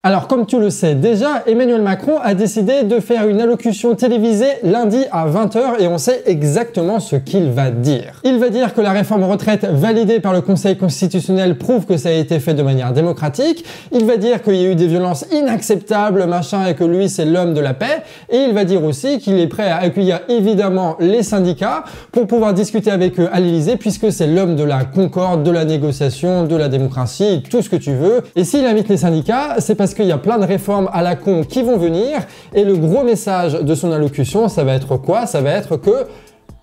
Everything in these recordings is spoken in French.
Alors comme tu le sais déjà, Emmanuel Macron a décidé de faire une allocution télévisée lundi à 20 h et on sait exactement ce qu'il va dire. Il va dire que la réforme retraite validée par le Conseil constitutionnel prouve que ça a été fait de manière démocratique. Il va dire qu'il y a eu des violences inacceptables, machin, et que lui c'est l'homme de la paix. Et il va dire aussi qu'il est prêt à accueillir évidemment les syndicats pour pouvoir discuter avec eux à l'Élysée, puisque c'est l'homme de la concorde, de la négociation, de la démocratie, tout ce que tu veux. Et s'il invite les syndicats, c'est parce qu'il y a plein de réformes à la con qui vont venir. Et le gros message de son allocution, ça va être quoi? Ça va être que,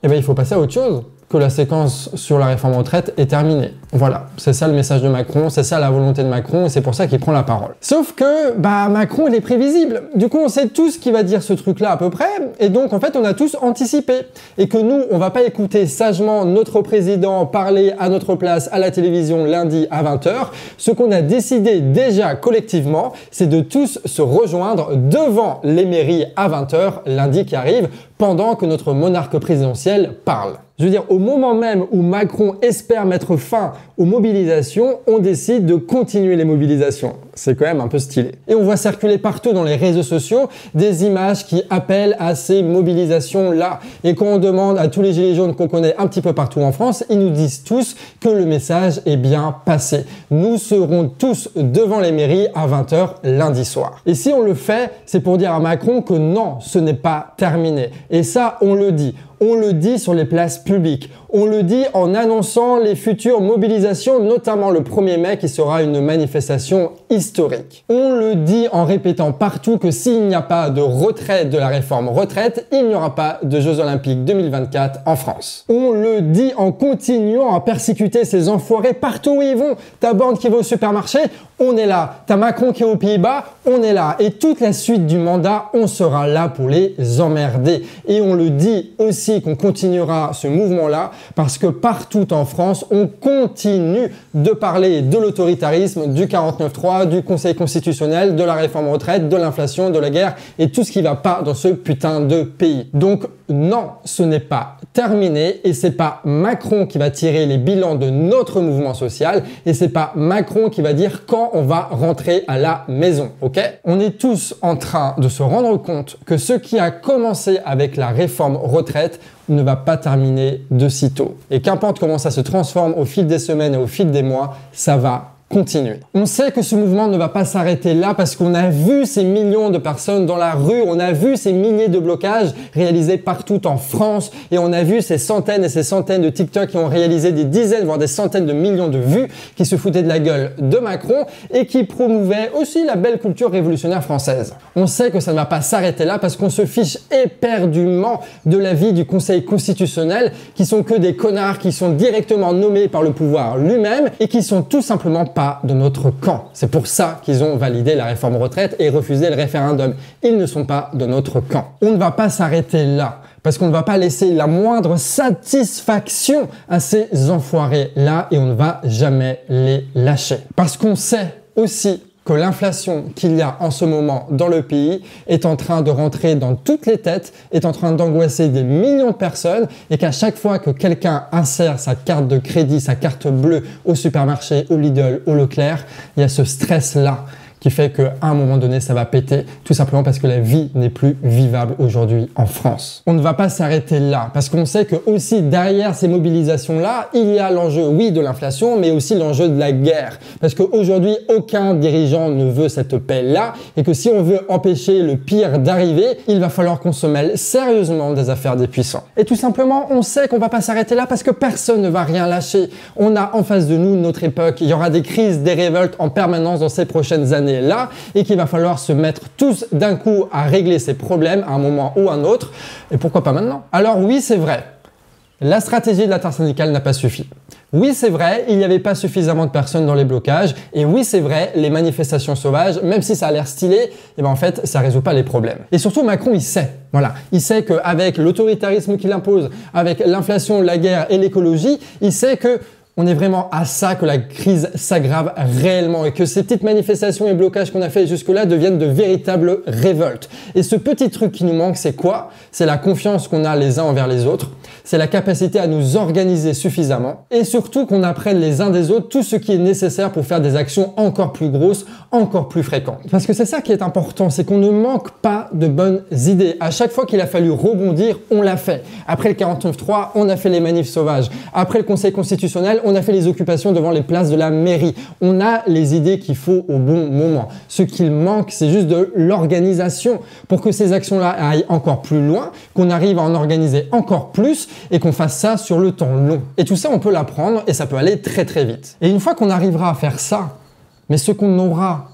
il faut passer à autre chose, que la séquence sur la réforme retraite est terminée. Voilà, c'est ça le message de Macron, c'est ça la volonté de Macron, et c'est pour ça qu'il prend la parole. Sauf que, Macron, il est prévisible. Du coup, on sait tous qu'il va dire ce truc-là à peu près, et donc, en fait, on a tous anticipé. Et que nous, on va pas écouter sagement notre président parler à notre place à la télévision lundi à 20 h. Ce qu'on a décidé déjà collectivement, c'est de tous se rejoindre devant les mairies à 20 h lundi qui arrive, pendant que notre monarque présidentiel parle. Je veux dire, au moment même où Macron espère mettre fin aux mobilisations, on décide de continuer les mobilisations. C'est quand même un peu stylé. Et on voit circuler partout dans les réseaux sociaux des images qui appellent à ces mobilisations-là. Et quand on demande à tous les gilets jaunes qu'on connaît un petit peu partout en France, ils nous disent tous que le message est bien passé. Nous serons tous devant les mairies à 20 h lundi soir. Et si on le fait, c'est pour dire à Macron que non, ce n'est pas terminé. Et ça, on le dit. On le dit sur les places publiques. On le dit en annonçant les futures mobilisations, notamment le 1er mai qui sera une manifestation historique. On le dit en répétant partout que s'il n'y a pas de retrait de la réforme retraite, il n'y aura pas de Jeux Olympiques 2024 en France. On le dit en continuant à persécuter ces enfoirés partout où ils vont. Ta bande qui va au supermarché, on est là. T'as Macron qui est aux Pays-Bas, on est là. Et toute la suite du mandat, on sera là pour les emmerder. Et on le dit aussi qu'on continuera ce mouvement-là parce que partout en France, on continue de parler de l'autoritarisme, du 49.3, du Conseil constitutionnel, de la réforme retraite, de l'inflation, de la guerre et tout ce qui va pas dans ce putain de pays. Donc non, ce n'est pas terminé et c'est pas Macron qui va tirer les bilans de notre mouvement social et c'est pas Macron qui va dire quand on va rentrer à la maison, ok? On est tous en train de se rendre compte que ce qui a commencé avec la réforme retraite ne va pas terminer de sitôt. Et qu'importe comment ça se transforme au fil des semaines et au fil des mois, ça va continuer. On sait que ce mouvement ne va pas s'arrêter là parce qu'on a vu ces millions de personnes dans la rue, on a vu ces milliers de blocages réalisés partout en France et on a vu ces centaines et ces centaines de TikTok qui ont réalisé des dizaines voire des centaines de millions de vues qui se foutaient de la gueule de Macron et qui promouvaient aussi la belle culture révolutionnaire française. On sait que ça ne va pas s'arrêter là parce qu'on se fiche éperdument de l'avis du Conseil constitutionnel qui sont que des connards qui sont directement nommés par le pouvoir lui-même et qui sont tout simplement pas de notre camp. C'est pour ça qu'ils ont validé la réforme retraite et refusé le référendum. Ils ne sont pas de notre camp. On ne va pas s'arrêter là parce qu'on ne va pas laisser la moindre satisfaction à ces enfoirés-là et on ne va jamais les lâcher. Parce qu'on sait aussi que l'inflation qu'il y a en ce moment dans le pays est en train de rentrer dans toutes les têtes, est en train d'angoisser des millions de personnes et qu'à chaque fois que quelqu'un insère sa carte de crédit, sa carte bleue au supermarché, au Lidl, au Leclerc, il y a ce stress-là qui fait qu'à un moment donné, ça va péter, tout simplement parce que la vie n'est plus vivable aujourd'hui en France. On ne va pas s'arrêter là, parce qu'on sait que aussi derrière ces mobilisations-là, il y a l'enjeu, oui, de l'inflation, mais aussi l'enjeu de la guerre. Parce qu'aujourd'hui, aucun dirigeant ne veut cette paix-là, et que si on veut empêcher le pire d'arriver, il va falloir qu'on se mêle sérieusement des affaires des puissants. Et tout simplement, on sait qu'on va pas s'arrêter là, parce que personne ne va rien lâcher. On a en face de nous notre époque, il y aura des crises, des révoltes en permanence dans ces prochaines années là et qu'il va falloir se mettre tous d'un coup à régler ces problèmes à un moment ou un autre et pourquoi pas maintenant. Alors oui, c'est vrai, la stratégie de l'intersyndicale n'a pas suffi. Oui, c'est vrai, il n'y avait pas suffisamment de personnes dans les blocages et oui, c'est vrai, les manifestations sauvages, même si ça a l'air stylé, en fait, ça résout pas les problèmes. Et surtout, Macron, il sait. Voilà, il sait qu'avec l'autoritarisme qu'il impose, avec l'inflation, la guerre et l'écologie, il sait que on est vraiment à ça que la crise s'aggrave réellement et que ces petites manifestations et blocages qu'on a fait jusque-là deviennent de véritables révoltes. Et ce petit truc qui nous manque, c'est quoi? C'est la confiance qu'on a les uns envers les autres, c'est la capacité à nous organiser suffisamment et surtout qu'on apprenne les uns des autres tout ce qui est nécessaire pour faire des actions encore plus grosses, encore plus fréquentes. Parce que c'est ça qui est important, c'est qu'on ne manque pas de bonnes idées. À chaque fois qu'il a fallu rebondir, on l'a fait. Après le 49.3, on a fait les manifs sauvages. Après le Conseil constitutionnel, on a fait les occupations devant les places de la mairie. On a les idées qu'il faut au bon moment. Ce qu'il manque, c'est juste de l'organisation pour que ces actions-là aillent encore plus loin, qu'on arrive à en organiser encore plus et qu'on fasse ça sur le temps long. Et tout ça, on peut l'apprendre et ça peut aller très très vite. Et une fois qu'on arrivera à faire ça, mais ce qu'on aura,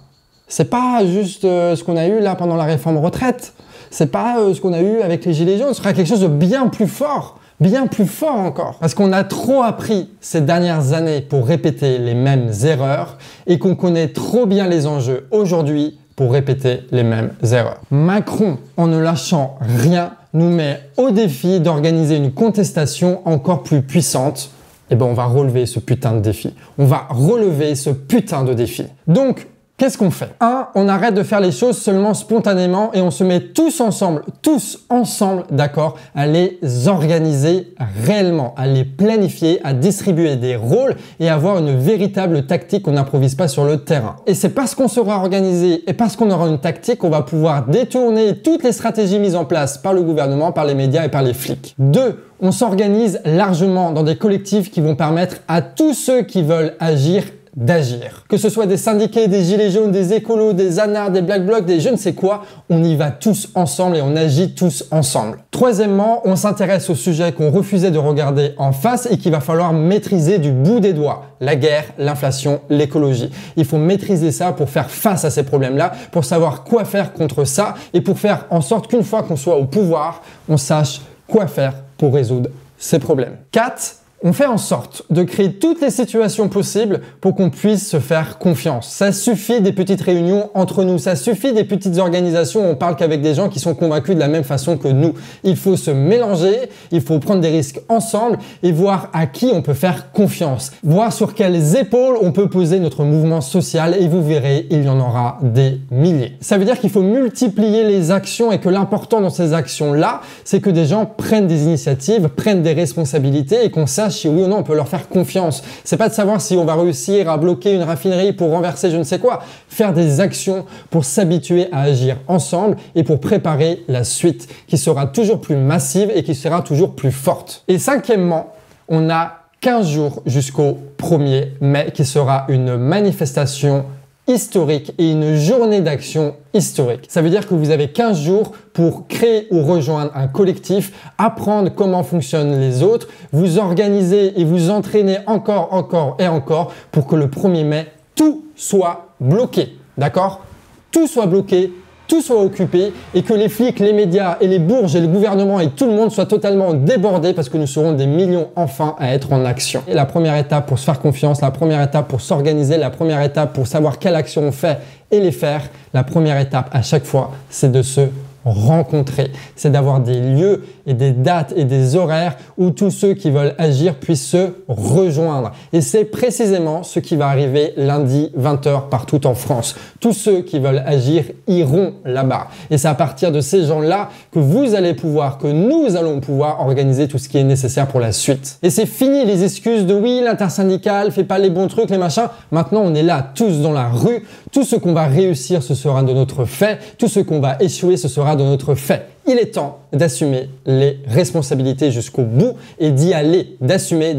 c'est pas juste ce qu'on a eu là pendant la réforme retraite, c'est pas ce qu'on a eu avec les gilets jaunes, ce sera quelque chose de bien plus fort encore. Parce qu'on a trop appris ces dernières années pour répéter les mêmes erreurs et qu'on connaît trop bien les enjeux aujourd'hui pour répéter les mêmes erreurs. Macron, en ne lâchant rien, nous met au défi d'organiser une contestation encore plus puissante. Eh ben on va relever ce putain de défi. On va relever ce putain de défi. Donc, qu'est-ce qu'on fait? 1. On arrête de faire les choses seulement spontanément et on se met tous ensemble, d'accord, à les organiser réellement, à les planifier, à distribuer des rôles et avoir une véritable tactique qu'on n'improvise pas sur le terrain. Et c'est parce qu'on sera organisé et parce qu'on aura une tactique qu'on va pouvoir détourner toutes les stratégies mises en place par le gouvernement, par les médias et par les flics. 2. On s'organise largement dans des collectifs qui vont permettre à tous ceux qui veulent agir d'agir. Que ce soit des syndiqués, des gilets jaunes, des écolos, des anards, des black blocs, des je ne sais quoi, on y va tous ensemble et on agit tous ensemble. Troisièmement, on s'intéresse au sujet qu'on refusait de regarder en face et qu'il va falloir maîtriser du bout des doigts. La guerre, l'inflation, l'écologie. Il faut maîtriser ça pour faire face à ces problèmes-là, pour savoir quoi faire contre ça et pour faire en sorte qu'une fois qu'on soit au pouvoir, on sache quoi faire pour résoudre ces problèmes. 4. On fait en sorte de créer toutes les situations possibles pour qu'on puisse se faire confiance. Ça suffit des petites réunions entre nous, ça suffit des petites organisations où on parle qu'avec des gens qui sont convaincus de la même façon que nous. Il faut se mélanger, il faut prendre des risques ensemble et voir à qui on peut faire confiance. Voir sur quelles épaules on peut poser notre mouvement social et vous verrez, il y en aura des milliers. Ça veut dire qu'il faut multiplier les actions et que l'important dans ces actions-là, c'est que des gens prennent des initiatives, prennent des responsabilités et qu'on sache si oui ou non on peut leur faire confiance. C'est pas de savoir si on va réussir à bloquer une raffinerie pour renverser je ne sais quoi. Faire des actions pour s'habituer à agir ensemble et pour préparer la suite qui sera toujours plus massive et qui sera toujours plus forte. Et cinquièmement, on a 15 jours jusqu'au 1er mai qui sera une manifestation historique et une journée d'action historique. Ça veut dire que vous avez 15 jours pour créer ou rejoindre un collectif, apprendre comment fonctionnent les autres, vous organiser et vous entraîner encore et encore pour que le 1er mai, tout soit bloqué. D'accord? Tout soit bloqué, tout soit occupé et que les flics, les médias et les bourges et le gouvernement et tout le monde soient totalement débordés parce que nous serons des millions enfin à être en action. Et la première étape pour se faire confiance, la première étape pour s'organiser, la première étape pour savoir quelle action on fait et les faire, la première étape à chaque fois, c'est de se rencontrer. C'est d'avoir des lieux et des dates et des horaires où tous ceux qui veulent agir puissent se rejoindre. Et c'est précisément ce qui va arriver lundi 20h partout en France. Tous ceux qui veulent agir iront là-bas. Et c'est à partir de ces gens-là que vous allez pouvoir, que nous allons pouvoir organiser tout ce qui est nécessaire pour la suite. Et c'est fini les excuses de oui, l'intersyndicale fait pas les bons trucs, les machins. Maintenant, on est là tous dans la rue. Tout ce qu'on va réussir, ce sera de notre fait. Tout ce qu'on va échouer, ce sera de notre fait. Il est temps d'assumer les responsabilités jusqu'au bout et d'y aller, d'assumer.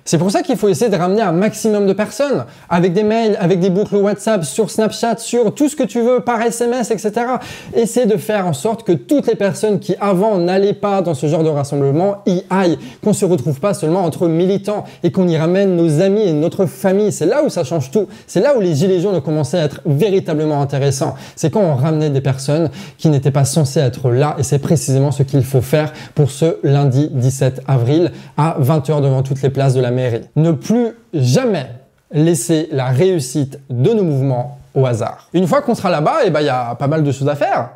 C'est pour ça qu'il faut essayer de ramener un maximum de personnes avec des mails, avec des boucles WhatsApp, sur Snapchat, sur tout ce que tu veux, par SMS, etc. Essayer de faire en sorte que toutes les personnes qui avant n'allaient pas dans ce genre de rassemblement y aillent, qu'on se retrouve pas seulement entre militants et qu'on y ramène nos amis et notre famille. C'est là où ça change tout. C'est là où les gilets jaunes ont commencé à être véritablement intéressants. C'est quand on ramenait des personnes qui n'étaient pas censées être là et c'est précisément ce qu'il faut faire pour ce lundi 17 avril à 20h devant toutes les places de la mairie. Ne plus jamais laisser la réussite de nos mouvements au hasard. Une fois qu'on sera là-bas, il y a pas mal de choses à faire.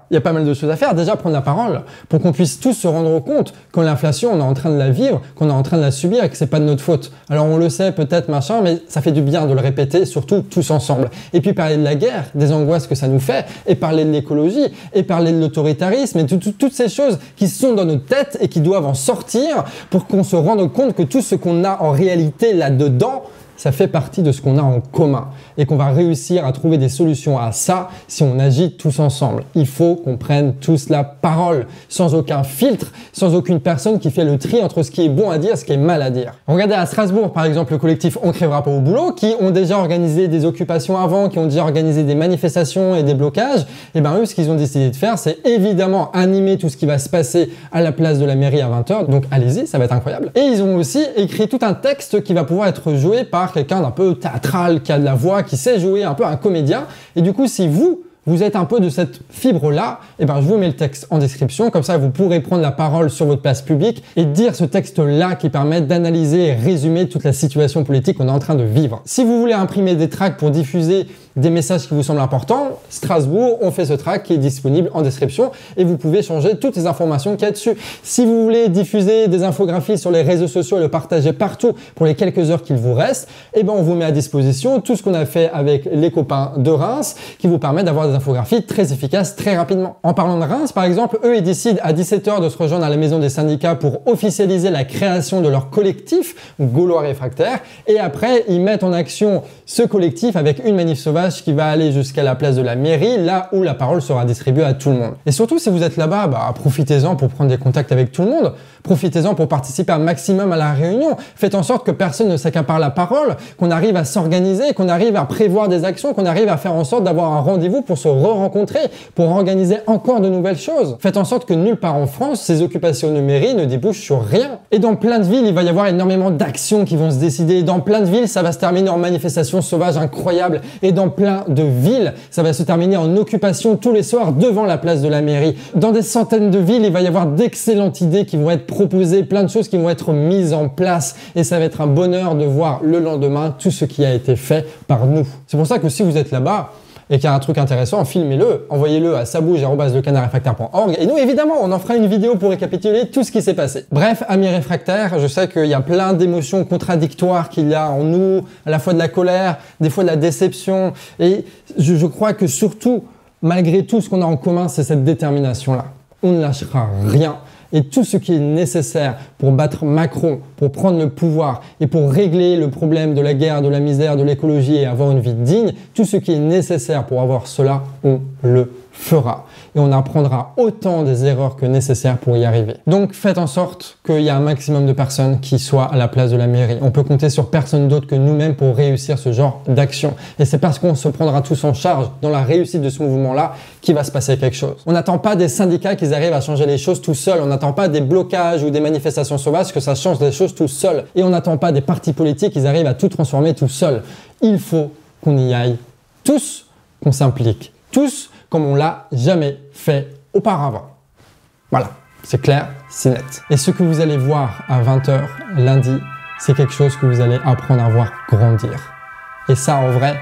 Déjà prendre la parole pour qu'on puisse tous se rendre compte que l'inflation, on est en train de la vivre, qu'on est en train de la subir et que c'est pas de notre faute. Alors on le sait peut-être machin, mais ça fait du bien de le répéter, surtout tous ensemble. Et puis parler de la guerre, des angoisses que ça nous fait, et parler de l'écologie, et parler de l'autoritarisme, et toutes ces choses qui sont dans notre tête et qui doivent en sortir pour qu'on se rende compte que tout ce qu'on a en réalité là-dedans, ça fait partie de ce qu'on a en commun et qu'on va réussir à trouver des solutions à ça si on agit tous ensemble. Il faut qu'on prenne tous la parole, sans aucun filtre, sans aucune personne qui fait le tri entre ce qui est bon à dire et ce qui est mal à dire. Regardez à Strasbourg, par exemple, le collectif On crèvera pas au boulot, qui ont déjà organisé des occupations avant, qui ont déjà organisé des manifestations et des blocages. Et ben eux, ce qu'ils ont décidé de faire, c'est évidemment animer tout ce qui va se passer à la place de la mairie à 20h. Donc allez-y, ça va être incroyable. Et ils ont aussi écrit tout un texte qui va pouvoir être joué par quelqu'un d'un peu théâtral, qui a de la voix, qui sait jouer, un peu un comédien. Et du coup, si vous êtes un peu de cette fibre-là, et ben je vous mets le texte en description, comme ça vous pourrez prendre la parole sur votre place publique et dire ce texte-là qui permet d'analyser et résumer toute la situation politique qu'on est en train de vivre. Si vous voulez imprimer des tracts pour diffuser des messages qui vous semblent importants, Strasbourg, on fait ce tract qui est disponible en description et vous pouvez changer toutes les informations qu'il y a dessus. Si vous voulez diffuser des infographies sur les réseaux sociaux et le partager partout pour les quelques heures qu'il vous reste, et ben on vous met à disposition tout ce qu'on a fait avec les copains de Reims qui vous permet d'avoir des infographies très efficaces très rapidement. En parlant de Reims, par exemple, eux ils décident à 17h de se rejoindre à la maison des syndicats pour officialiser la création de leur collectif Gaulois réfractaires et après ils mettent en action ce collectif avec une manif sauvage qui va aller jusqu'à la place de la mairie, là où la parole sera distribuée à tout le monde. Et surtout, si vous êtes là-bas, bah, profitez-en pour prendre des contacts avec tout le monde. Profitez-en pour participer un maximum à la réunion. Faites en sorte que personne ne s'accapare la parole, qu'on arrive à s'organiser, qu'on arrive à prévoir des actions, qu'on arrive à faire en sorte d'avoir un rendez-vous pour se re-rencontrer, pour organiser encore de nouvelles choses. Faites en sorte que nulle part en France, ces occupations de mairie ne débouchent sur rien. Et dans plein de villes, il va y avoir énormément d'actions qui vont se décider. Dans plein de villes, ça va se terminer en manifestations sauvages incroyables. Et dans plein de villes, ça va se terminer en occupation tous les soirs devant la place de la mairie. Dans des centaines de villes, il va y avoir d'excellentes idées qui vont être proposées, plein de choses qui vont être mises en place et ça va être un bonheur de voir le lendemain tout ce qui a été fait par nous. C'est pour ça que si vous êtes là-bas et qu'il y a un truc intéressant, filmez-le, envoyez-le à sabouge@lecanardréfractaire.org et nous, évidemment, on en fera une vidéo pour récapituler tout ce qui s'est passé. Bref, amis réfractaires, je sais qu'il y a plein d'émotions contradictoires qu'il y a en nous, à la fois de la colère, des fois de la déception et je crois que surtout, malgré tout, ce qu'on a en commun, c'est cette détermination-là. On ne lâchera rien. Et tout ce qui est nécessaire pour battre Macron, pour prendre le pouvoir et pour régler le problème de la guerre, de la misère, de l'écologie et avoir une vie digne, tout ce qui est nécessaire pour avoir cela, on le fera. Et on apprendra autant des erreurs que nécessaire pour y arriver. Donc faites en sorte qu'il y ait un maximum de personnes qui soient à la place de la mairie. On peut compter sur personne d'autre que nous-mêmes pour réussir ce genre d'action. Et c'est parce qu'on se prendra tous en charge dans la réussite de ce mouvement-là qu'il va se passer quelque chose. On n'attend pas des syndicats qui arrivent à changer les choses tout seuls. On n'attend pas des blocages ou des manifestations sauvages que ça change les choses tout seul. Et on n'attend pas des partis politiques qui arrivent à tout transformer tout seul. Il faut qu'on y aille tous, qu'on s'implique tous, comme on l'a jamais fait auparavant. Voilà, c'est clair, c'est net. Et ce que vous allez voir à 20h lundi, c'est quelque chose que vous allez apprendre à voir grandir. Et ça, en vrai,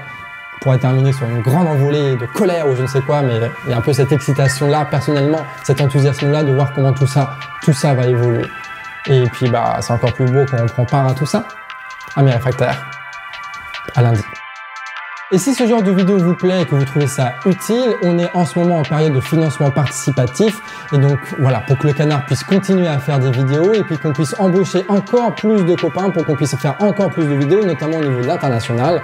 on pourrait terminer sur une grande envolée de colère ou je ne sais quoi, mais il y a un peu cette excitation-là, personnellement, cet enthousiasme-là de voir comment tout ça va évoluer. Et puis, bah, c'est encore plus beau quand on prend part à tout ça. Amis réfractaires, à lundi. Et si ce genre de vidéo vous plaît et que vous trouvez ça utile, on est en ce moment en période de financement participatif. Et donc voilà, pour que le canard puisse continuer à faire des vidéos et puis qu'on puisse embaucher encore plus de copains pour qu'on puisse faire encore plus de vidéos, notamment au niveau de l'international.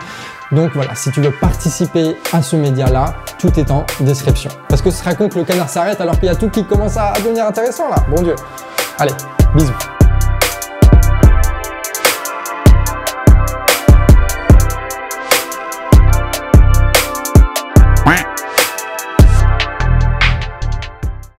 Donc voilà, si tu veux participer à ce média-là, tout est en description. Parce que ce serait con que le canard s'arrête alors qu'il y a tout qui commence à devenir intéressant là. Bon Dieu. Allez, bisous.